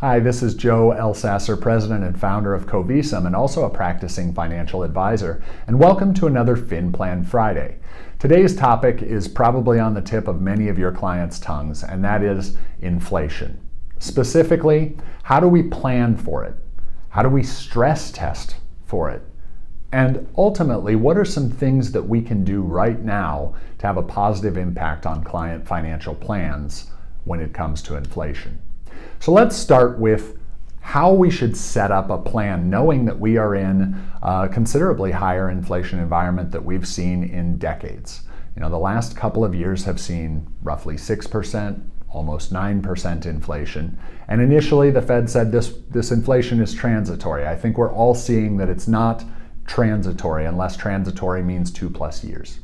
Hi, this is Joe Elsasser, President and founder of Covisum and also a practicing financial advisor, and welcome to another FinPlan Friday. Today's topic is probably on the tip of many of your clients' tongues, and that is inflation. Specifically, how do we plan for it? How do we stress test for it? And ultimately, what are some things that we can do right now to have a positive impact on client financial plans when it comes to inflation? So let's start with how we should set up a plan, knowing that we are in a considerably higher inflation environment that we've seen in decades. The last couple of years have seen roughly 6%, almost 9% inflation. And initially, the Fed said this inflation is transitory. I think we're all seeing that it's not transitory, unless transitory means 2+ years.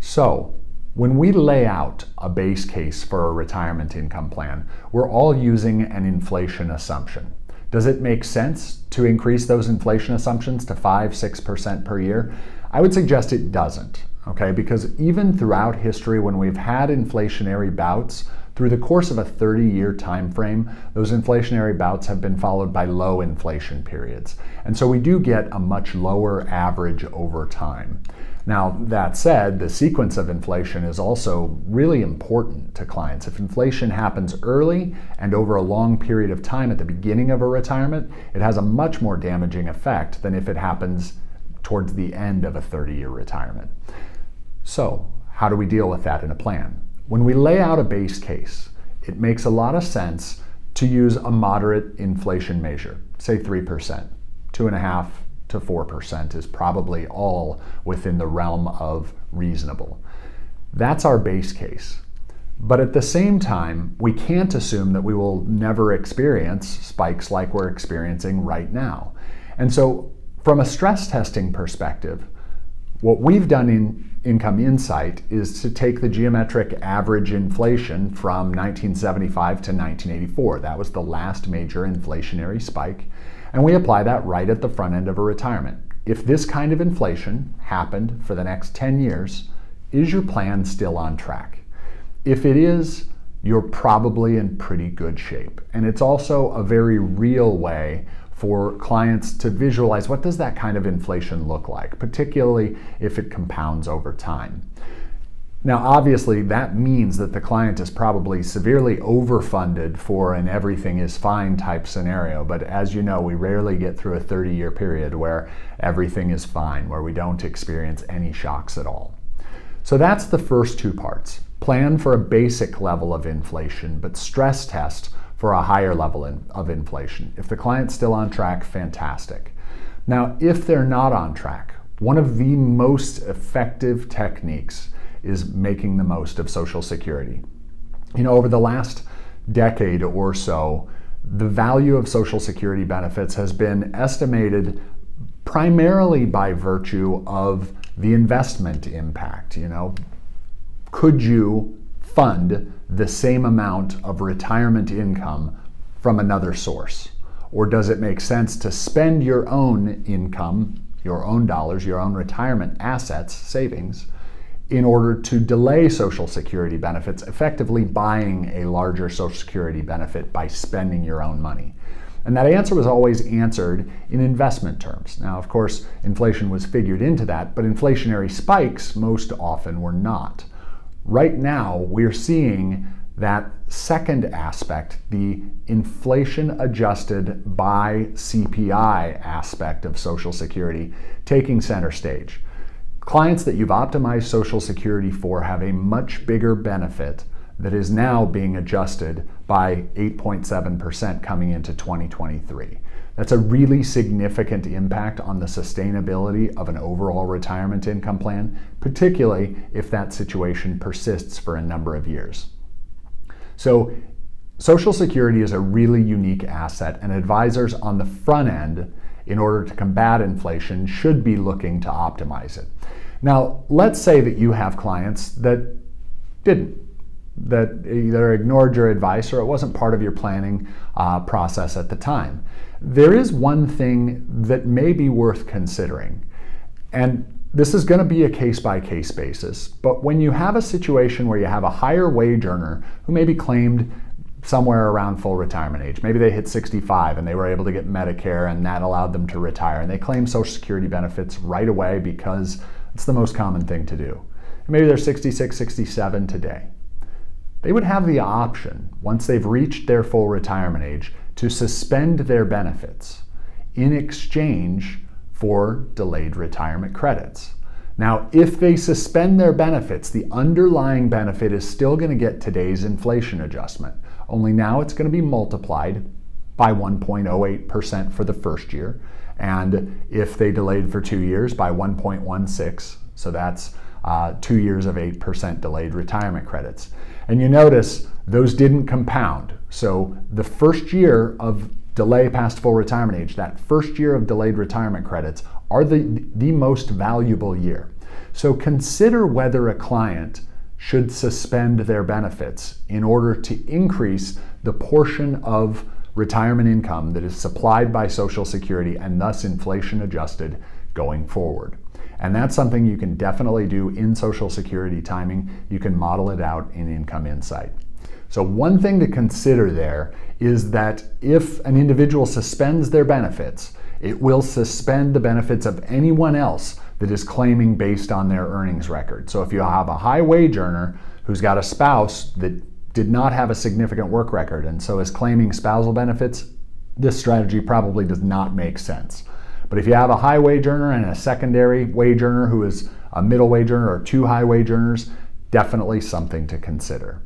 So, when we lay out a base case for a retirement income plan, we're all using an inflation assumption. Does it make sense to increase those inflation assumptions to 5-6% per year? I would suggest it doesn't, okay? Because even throughout history, when we've had inflationary bouts, through the course of a 30-year time frame, those inflationary bouts have been followed by low inflation periods. And so we do get a much lower average over time. Now, that said, the sequence of inflation is also really important to clients. If inflation happens early and over a long period of time at the beginning of a retirement, it has a much more damaging effect than if it happens towards the end of a 30-year retirement. So, how do we deal with that in a plan? When we lay out a base case, it makes a lot of sense to use a moderate inflation measure, say 3%. 2.5% to 4% is probably all within the realm of reasonable. That's our base case. But at the same time, we can't assume that we will never experience spikes like we're experiencing right now. And so, from a stress testing perspective, what we've done in Income Insight is to take the geometric average inflation from 1975 to 1984. That was the last major inflationary spike. And we apply that right at the front end of a retirement. If this kind of inflation happened for the next 10 years, is your plan still on track? If it is, you're probably in pretty good shape. And it's also a very real way for clients to visualize what does that kind of inflation look like, particularly if it compounds over time. Now, obviously, that means that the client is probably severely overfunded for an everything is fine type scenario, but as you know, we rarely get through a 30-year period where everything is fine, where we don't experience any shocks at all. So that's the first two parts. Plan for a basic level of inflation, but stress test for a higher level of inflation. If the client's still on track, fantastic. Now, if they're not on track, one of the most effective techniques is making the most of Social Security. Over the last decade or so, the value of Social Security benefits has been estimated primarily by virtue of the investment impact. Could you fund the same amount of retirement income from another source? Or does it make sense to spend your own income, your own dollars, your own retirement assets, savings, in order to delay Social Security benefits, effectively buying a larger Social Security benefit by spending your own money? And that answer was always answered in investment terms. Now, of course, inflation was figured into that, but inflationary spikes most often were not. Right now, we're seeing that second aspect, the inflation adjusted by CPI aspect of Social Security, taking center stage. Clients that you've optimized Social Security for have a much bigger benefit that is now being adjusted by 8.7% coming into 2023. That's a really significant impact on the sustainability of an overall retirement income plan, particularly if that situation persists for a number of years. So, Social Security is a really unique asset, and advisors on the front end, in order to combat inflation, should be looking to optimize it. Now, let's say that you have clients that didn't, that either ignored your advice or it wasn't part of your planning process at the time. There is one thing that may be worth considering, and this is going to be a case-by-case basis, but when you have a situation where you have a higher wage earner who maybe claimed somewhere around full retirement age. Maybe they hit 65 and they were able to get Medicare and that allowed them to retire. And they claim Social Security benefits right away because it's the most common thing to do. And maybe they're 66, 67 today. They would have the option, once they've reached their full retirement age, to suspend their benefits in exchange for delayed retirement credits. Now, if they suspend their benefits, the underlying benefit is still going to get today's inflation adjustment. Only now it's going to be multiplied by 1.08% for the first year. And if they delayed for 2 years, by 1.16. So that's 2 years of 8% delayed retirement credits. And you notice those didn't compound. So the first year of delay past full retirement age, that first year of delayed retirement credits, are the most valuable year. So consider whether a client should suspend their benefits in order to increase the portion of retirement income that is supplied by Social Security and thus inflation adjusted going forward. And that's something you can definitely do in Social Security timing. You can model it out in Income Insight. So one thing to consider there is that if an individual suspends their benefits, it will suspend the benefits of anyone else that is claiming based on their earnings record. So if you have a high wage earner who's got a spouse that did not have a significant work record and so is claiming spousal benefits, this strategy probably does not make sense. But if you have a high wage earner and a secondary wage earner who is a middle wage earner or two high wage earners, definitely something to consider.